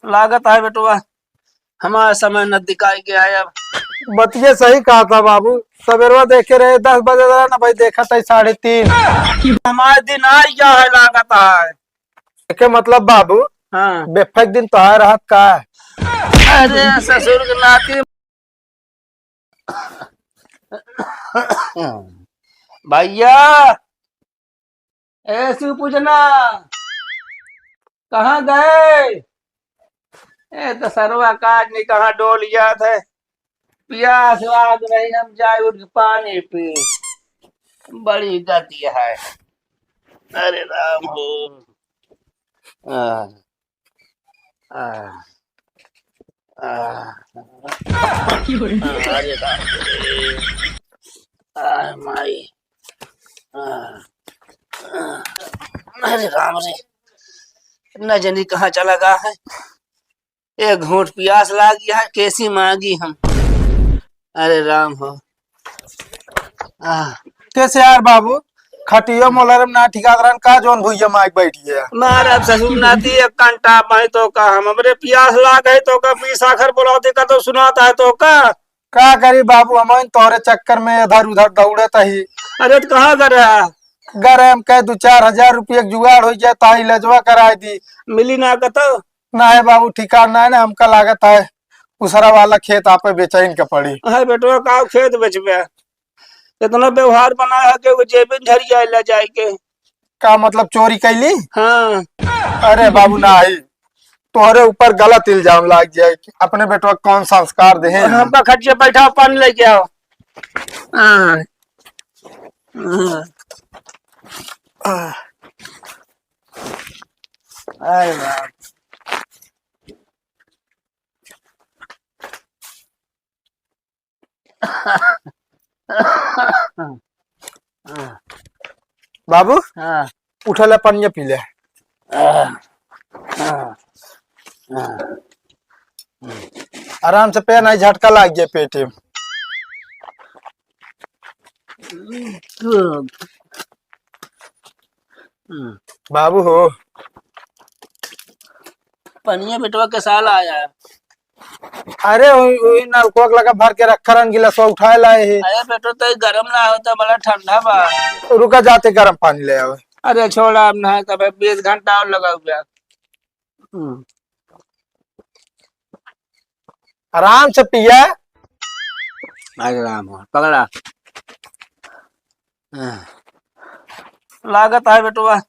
लागत है बेटुआ हमारा समय नजदीक आ गया है अब। बतिये सही कहा था बाबू। सवेरवा देखे रहे 10 बजे रहा ना भाई, देखा था 3:30। हमारे दिन आ गया है लागत है। के मतलब बाबू हाँ। बेफक दिन तो है राहत का है। अरे ससुर के नाती भैया ऐसी पूछना कहाँ गए। तो सरवा काज नहीं कहाँ डोलिया थे। प्यास लाग रही हम जाए उठ के पानी पी। बड़ी गति है। अरे राम हो। आ, आ, आ, अरे राम रे। माई। आ, अरे राम रे न जानी कहाँ चला गया है। एक घूंट प्यास लागी है कैसी मांगी हम। अरे राम हो। कैसे यार बाबू खटियो मोलरम ना ठिकादरन का जोन भुइया माइक बैठी है। मारे अब ससुर नाती एक घंटा पाई तो का हम हमरे प्यास लाग है तो का पी साखर बुलाते का तो सुनाता है तो का करी बाबू हम तोहरे चक्कर में इधर उधर दौड़त ही। अरे तो कहाँ कर रहा है। गरे हम कह 2-4 हजार रुपये जुगाड़ हो जाए ताही लजवा कराई दी। मिली ना कतो। ना है बाबू ठिकाना है ना हमका लागत है उसरा वाला खेत आप बेचैन के पड़ी। है बेटो का खेत बेचबे इतना व्यवहार बनाया है कि वो जेबे झरिया ले जाए के। का मतलब चोरी कैली। हाँ। अरे बाबू ना ही तोहरे ऊपर गलत इल्जाम लाग जाए। अपने बेटवा कौन संस्कार दे हमका खटिया बैठा पानी लेके आओ। हाँ। अरे बाप। बाबू हाँ। उठले पनिया पी ले। आराम से पे नहीं झटका लाग जाए पेटे में। बाबू हो पनिया बेटवा के साल आया है। अरे वही नलकोक लगा भर के रखा रंग गिलास उठाए लाए है। अरे बेटो तो गर्म ना होता बड़ा ठंडा बा। रुका जाते गर्म पानी ले आवे। अरे छोड़ा अब ना तब 20 घंटा और लगा हुआ। आराम से पिया। अरे राम पकड़ा। लागत है बेटुआ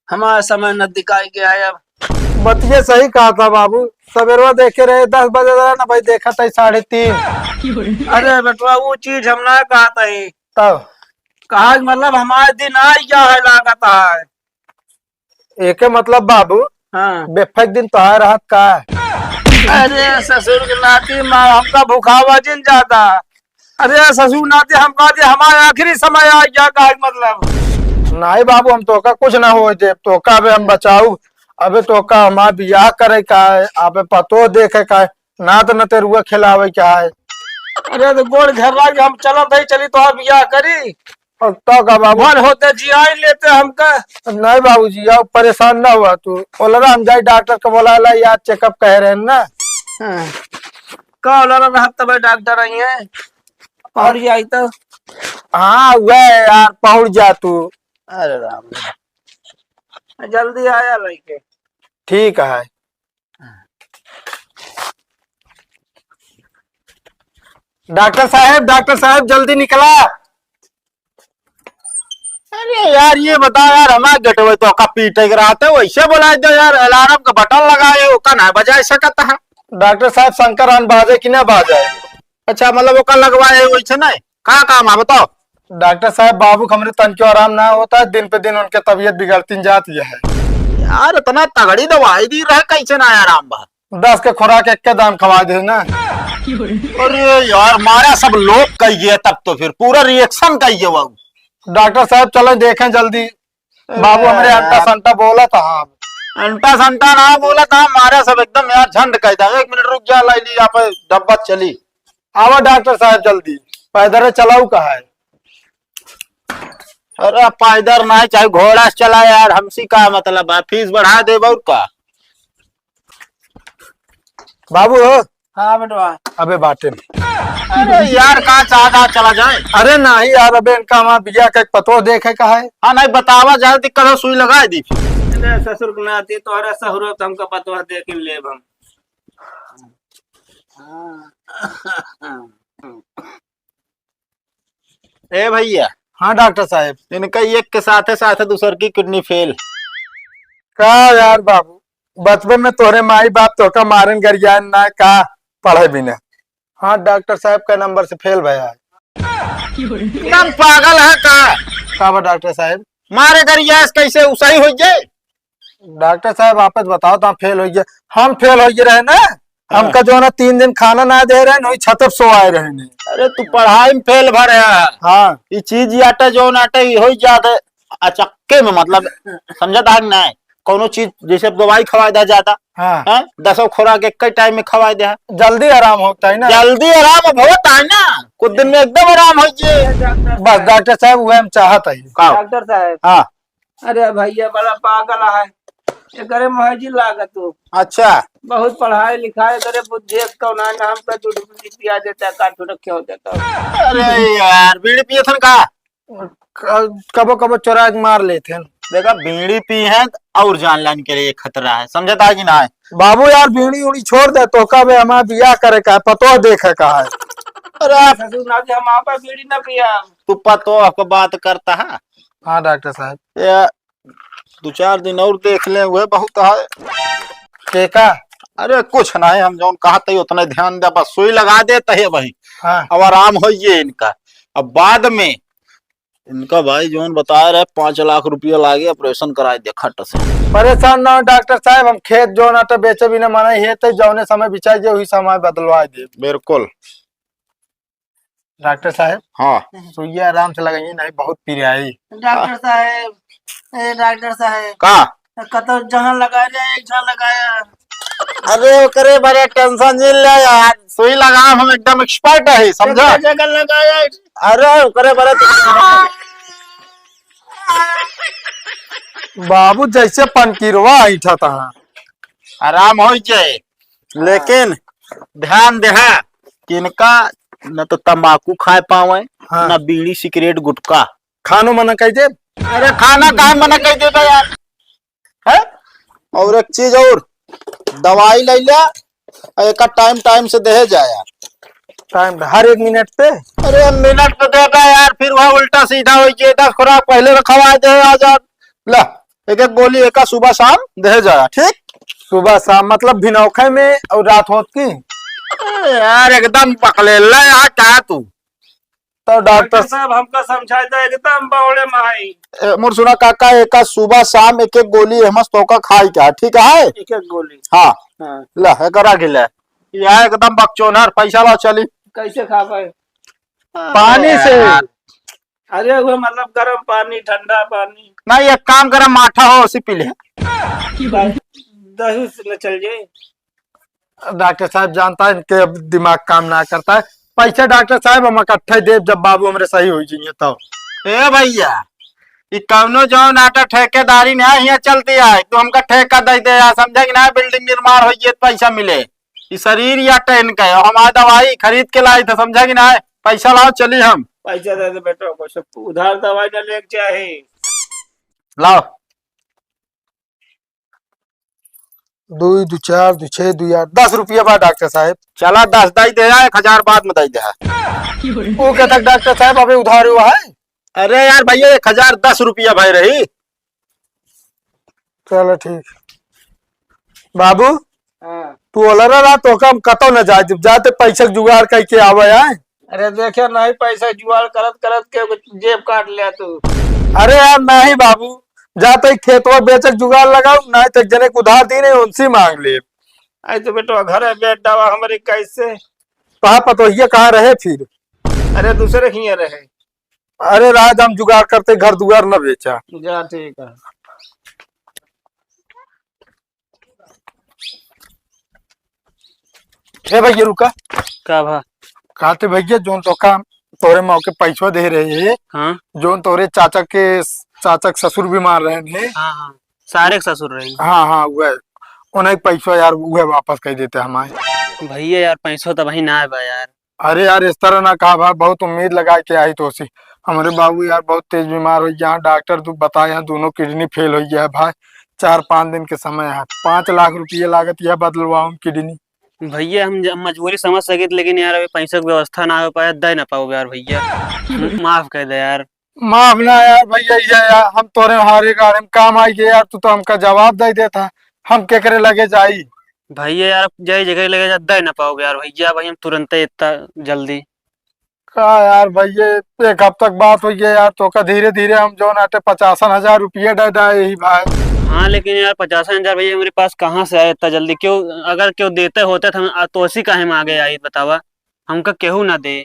हमारा समय नजदीक आ गया है अब। बतिये सही कहा था बाबू। सवेरवा देखे रहे 10 बजे रहा ना भाई, देखा था 3:30। अरे बेटुआ वो चीज हम ना कहा था तब कहा मतलब हमारे दिन आ गया है लागत है। एक मतलब बाबू हाँ। बेफक दिन तो है राहत का है। अरे ससुर के नाती माँ हमका भूखावा जिन जाता। अरे ससुर नाती हम कहते हमारा आखिरी समय आ गया का मतलब। नहीं बाबू हम तो का कुछ ना हो दे तो का अबे हम बचाऊ। अबे तो का हमार बियाह करे का है अबे पतो देखे का है ना तो न तेरुआ खिलावे का है। अरे तो गोड़ घर लागे हम चलत है चली तो बियाह करी और तो का बाबू भल होते जिया लेते हमका। नहीं बाबू जी आप परेशान ना हुआ तू बोला हम जाए डॉक्टर को बोला ला यार चेकअप कह रहे हैं ना। का बोला तब डॉक्टर आई है और ये आई तो। हाँ वह यार पहुंच जा तू। अरे राम जल्दी आया लड़के। ठीक है। डॉक्टर साहब जल्दी निकला। अरे यार ये बता यार हमारे गेटवे तो का पीटे के रहते वैसे बोला दो यार अलार्म का बटन लगाए वो का ना बजा सकता है। डॉक्टर साहब शंकर हन बाजे कि ना बाजे। अच्छा मतलब वो का लगवाए वैसे नहीं कहाँ काम है बताओ। डॉक्टर साहब बाबू हमरे तन को आराम ना होता है दिन पे दिन उनके तबीयत बिगड़ती जाती है। यार इतना तगड़ी दवाई दी रहे कैसे ना आराम बा। 10 के खुराक एक के दाम खवा दे ना। अरे यार मारा सब लोग कहिए तब तो फिर पूरा रिएक्शन कहिए वो। डॉक्टर साहब चलो देखें जल्दी। बाबू हमारे अंटा संटा बोला था। हाँ अंटा संटा ना बोला था मारा सब एकदम यार झंड कह था। 1 मिनट रुक जा लाई ली यहाँ पे डब्बा चली। आओ डॉक्टर साहब जल्दी पैदल चलाऊ का है। अरे पैदल ना चाहे घोड़ा से चला यार हमसी का मतलब है फीस बढ़ा दे बहुत का। बाबू हो। हाँ बेटवा। अबे बाटे में। अरे यार कहाँ चाहता चला जाए। अरे नहीं यार, अबे इनका हमारा बिया का एक पतो देखे का है। हाँ नहीं बतावा जाए दिक्कत हो, सुई लगा दी फिर। अरे ससुर के नाते तोहरा सहुरो तो हमका पतवा दे के लेब हम। ए भैया, हाँ डॉक्टर साहब। इनका एक के साथ साथ दूसर की किडनी फेल। का यार बाबू, बचपन में तोरे माई बाप तो का मारन गरिया ना का पढ़े बिना। हाँ डॉक्टर साहब का नंबर से फेल भया है। एकदम पागल है का बा डॉक्टर साहब? मारे गरिया कैसे उसाई हो जाए। डॉक्टर साहब आपस बताओ तो हम फेल हो गए। हम फेल हो गए रहे ना, हमका जो ना 3 दिन खाना ना दे रहे वही छत पर सोए रहे ने। अरे तू पढ़ाई में फेल भर है। हाँ ये चीज आटे जो नाटे हो जाते अचक्के में, मतलब समझता है ना। कोनो चीज जैसे दवाई खवा दे जाता हाँ है, 10 खुराक एक टाइम में खवा दे, जल्दी आराम होता है ना। जल्दी आराम अब होता है ना, कुछ दिन में एकदम आराम हो जाए। बस डॉक्टर साहब वह हम चाहत है। डॉक्टर साहब। हाँ अरे भैया बड़ा पागल है, ये करे महजी लागत हो। अच्छा। बहुत पढ़ाई लिखाई करे बुद्धि तो ना हम पे दूध पिया देता है, काट रखे हो देता। अरे यार बीड़ी पिए थे का? कबो कबो चोरा के मार लेते हैं। देखा बीड़ी पी है और जान लाने के लिए खतरा है, समझता है कि ना है? बाबू यार बीड़ी उड़ी छोड़ दे तो कब हमारा बिया करे का है, पतो देखे का है। अरे ससुर ना हम आप बीड़ी ना पिया। तू पतो आपको बात करता है। हाँ डॉक्टर साहब। ये 2-4 दिन और देख ले हुए बहुत है। के का? अरे कुछ नहीं, हम जो कहते उतने ध्यान दे, बस सुई लगा देते है वही। हाँ अब आराम हो ये इनका। अब बाद में इनका भाई जोन बता रहे 5 लाख रुपया लागे ऑपरेशन कराए दे खट से। परेशान ना हो डॉक्टर साहब, हम खेत जो ना तो बेचे भी ना मना है तो जौने समय बिछाई जे वही समय बदलवा दे। बिल्कुल डॉक्टर साहब। हाँ सुइया आराम से लगाइए, नहीं बहुत पिराई। डॉक्टर साहब, डॉक्टर साहब का कतो जहाँ लगाया जाए एक जहाँ लगाया। अरे करे बड़े टेंशन नहीं ले यार, सुई लगा हम एकदम एक्सपर्ट है, समझा? जगह लगाया। अरे करे बड़े बाबू जैसे पनकीरवा ऐठा था। आराम हो जाए, लेकिन ध्यान दे कि इनका न तो तंबाकू खाए पावे, हाँ। न बीड़ी सिगरेट गुटखा। खानो मना कह दे। अरे खाना कहाँ मना कर देता यार है। और एक चीज और, दवाई ले लिया एक टाइम टाइम से दे जाया। टाइम हर 1 मिनट पे। अरे मिनट पे देगा यार, फिर वह उल्टा सीधा हो जाए। 10 खुराक पहले रखवा दे आजाद ला, एक एक गोली एक सुबह शाम दे जाया, ठीक? सुबह शाम मतलब भिनौखे में और रात होत की। यार एकदम पकड़े ले यार क्या तू। तो डॉक्टर साहब हमको समझाए तो एकदम बौड़े माई। मुर सुना काका, एक सुबह शाम एक एक गोली हेमस तो का खाई क्या, ठीक है? एक एक गोली। हाँ हाँ। ला करा गिला यह एकदम बकचोनर, पैसा ला चली। कैसे खा पाए? पानी से। अरे वो मतलब गर्म पानी ठंडा पानी। नहीं एक काम करा, माठा हो उसी पी ले। दही से न चल जाए। डॉक्टर साहब जानता है इनके अब दिमाग काम ना करता है। पैसा डॉक्टर साहब हम इकट्ठे देव जब बाबू हमारे सही हो जाइए तब। ए भैया, ये कौनो जो नाटा ठेकेदारी नहीं यहाँ चलती है, तो हमका ठेका दे दे यार, समझे कि ना? बिल्डिंग निर्माण हो तो पैसा मिले। ये शरीर या ट्रेन का है, हमारा दवाई खरीद के लाई थे, समझे कि ना? पैसा लाओ चली हम। पैसा दे दे बेटा को, सब उधार दवाई न ले चाहे। लाओ 2 2 4 2 6 2 8 10 रुपया बा डॉक्टर साहब। चला 10 दई दे, 1000 बाद में दई दे। वो कहता डॉक्टर साहब अभी उधार हुआ है। अरे यार भैया 1010 रुपया भाई रही। चलो ठीक। बाबू हाँ। तू ओलरा रहा तो कम कतो न जाए, जब जाते पैसा जुगाड़ करके आवे है। अरे देखे नहीं पैसा जुगाड़ करत करत के जेब काट लिया तू। अरे यार नहीं बाबू, जाते खेतवा बेचक जुगाड़ लगाओ, नहीं तक जने को उधार दी नहीं उनसे मांग ले। आई तो बेटा घर है बेट दवा हमारी कैसे। कहा पतो ये कहाँ रहे फिर? अरे दूसरे ही रहे। अरे राज हम जुगाड़ करते घर दुआर न बेचा। जा ठीक है। ए भैया रुका। का भा? कहते भैया जोन तो काम तोरे मौके पैसा दे रहे है, हाँ जोन तोरे चाचा के ससुर बीमार रहे ने। हाँ हाँ सारे ससुर रहे। हाँ हाँ वह उन्हें पैसा यार वह वापस कर देते हमारे। भैया यार पैसों तो वही ना है बा यार। अरे यार इस तरह ना कहा भाई, बहुत उम्मीद लगा के आई तो सी। हमारे बाबू यार बहुत तेज बीमार हो गया, डॉक्टर तू बता यहाँ दोनों किडनी फेल हो गया है भाई। 4-5 दिन के समय है, 5 लाख रुपये लागत यह बदलवाऊं किडनी। भैया हम मजबूरी समझ सके थे, लेकिन यार अभी पैसे की व्यवस्था ना हो पाया, दे ना पाओ यार भैया। माफ कर दे यार। माफ ना यार भैया, ये यार हम तोरे हारे गाड़े में काम आई गए यार, तू तो हमका जवाब दे देता। हम केकरे लगे जाई। भैया यार जय जगह लगे जा, दे ना पाओगे यार भैया, भाई हम तुरंत इतना जल्दी। का यार भैया, एक हफ्ते तक बात हुई है यार, तो का धीरे धीरे हम जो नाटे 50,000 रुपये दे डाए ही भाई। हाँ लेकिन यार 50,000 भैया मेरे पास कहाँ से आए इतना जल्दी? क्यों, अगर क्यों देते होते तो हम तो उसी काहे में आगे आई बतावा, हमका केहू ना दे।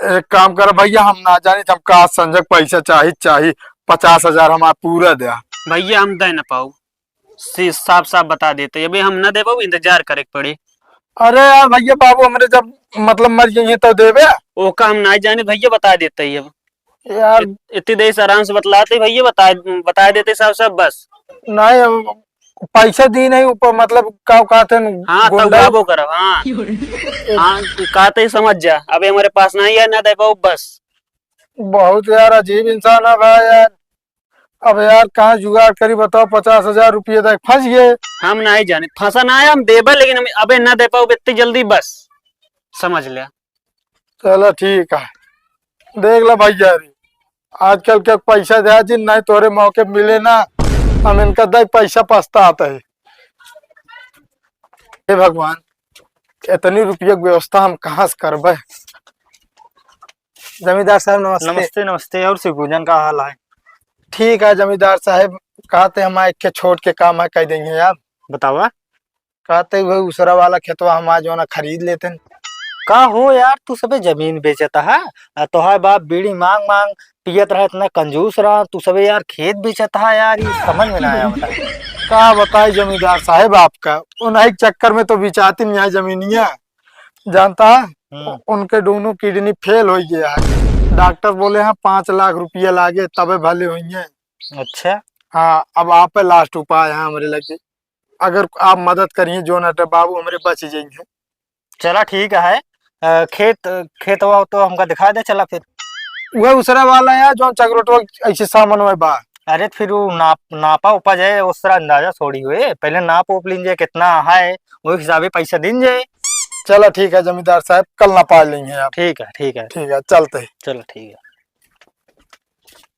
एक काम कर भैया, हम ना जाने हम का संजय पैसा चाहिए 50,000 हमारा पूरा दे। भैया हम दे ना पाओ, साफ साफ बता देते, अभी हम ना दे पाओ, इंतजार करे के पड़े। अरे यार भैया बाबू हमारे जब मतलब मर गई तो देवे ओका हम ना जाने भैया, बता देते ही अब। यार। इतनी देर से आराम से बतलाते भैया, बता देते सब सब बस। नहीं पैसा दी नहीं ऊपर, मतलब का कहते हैं हाँ तब गुंडा। गाबो करो। हाँ हाँ कहते ही समझ जा, अबे हमारे पास नहीं है, ना दे पाओ बस। बहुत यार अजीब इंसान है भाई यार। अब यार कहाँ जुगाड़ करी बताओ, 50,000 रुपये तक फंस गए। हम नहीं जाने फंसा ना है, हम देबा, लेकिन हम अबे ना दे पाओ इतनी जल्दी बस, समझ लिया। चलो ठीक है, देख लो भैया रे, आजकल के पैसा दे जिन नहीं तोरे मौके मिले ना, हम इनका दे पैसा पछता आता है। हे भगवान, इतनी रुपये की व्यवस्था हम कहाँ से करबे। जमींदार साहब नमस्ते। नमस्ते नमस्ते। और शिवपूजन का हाल है? ठीक है जमींदार साहब, कहते हम एक के छोड़ के काम है कह देंगे यार। बतावा। कहते हुए दूसरा वाला खेतवा हम आज ना खरीद लेते हैं। का हो यार, तू सबे जमीन बेचता है, तोहार बाप बीड़ी मांग मांग पियत रहा, इतना कंजूस रहा, तू सबे यार खेत बेचता है यार, ये समझ में ना आया बता। का बताए जमींदार साहब आपका, उन्हीं के चक्कर में तो बिचाती नहीं है जमीनिया। जानता है उनके दोनों किडनी फेल हो गया है, डॉक्टर बोले हैं 5 लाख रुपये लागे तबे भले हुई है। अच्छा। हाँ अब आप पे लास्ट उपाय है हमारे लगे, अगर आप मदद करिए जो नटे बाबू हमारे बच जाएंगे। चला ठीक है, खेत खेत हुआ तो हमका दिखा दे, चला फिर। वह दूसरा वाला है जो चक्रोटवा ऐसे सामान में बा। अरे फिर वो नापा उपा जाए, उस तरह अंदाजा छोड़ी हुए, पहले नाप उप लीजिए कितना है, वो हिसाबे पैसा दिन जाए। चलो ठीक है जमींदार साहब, कल ना पा लेंगे आप। ठीक है ठीक है। ठीक है चलते हैं। चलो ठीक है।